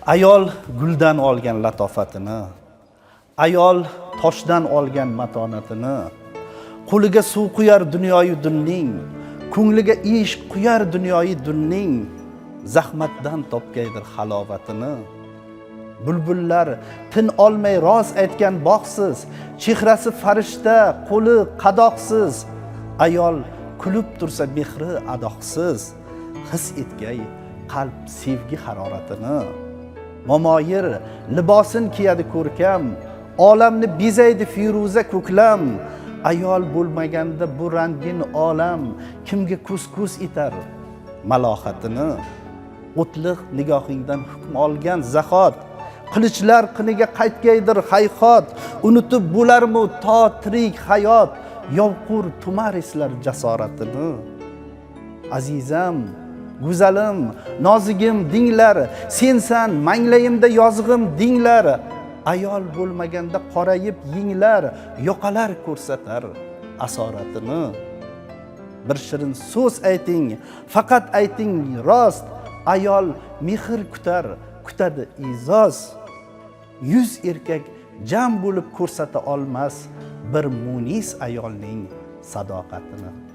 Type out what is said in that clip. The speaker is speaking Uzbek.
Ayol guldan olgan latofatini, ayol toshdan olgan matonatini, qo'liga suv quyar dunyoyi dunning, ko'ngliga ishq quyar dunyoyi dunning, zahmatdan topgaydir halovatini. Bulbullar tin olmay rost aytgan bog'siz, chehrasi farishta, qo'li qadoqsiz, ayol kulib tursa mehri adoqsiz, his etgay qalb sevgi haroratini. Momoyir libosin kiyadi ko'rkam, olamni bezaydi firuza ko'klam, ayol bo'lmaganda bu rangin olam kimga ko'z etar malohatini. O'tliq nigohingdan hukm olgan zahot, qilichlar qiniga qaytgaydir hayhot, unutib bo'larmi to tirik hayot, yovqur tumar eslar jasoratini. Azizam, go'zalim, nozigim dinglar, sensan manglayimda yozg'im dinglar, ayol bo'lmaganda qorayib yinglar, yoqalar ko'rsatar asoratini. Bir shirin so'z ayting, faqat ayting rost, ayol mehr kutadi izoz. 100 erkak jam bo'lib ko'rsata olmas bir munis ayolning sadoqatini.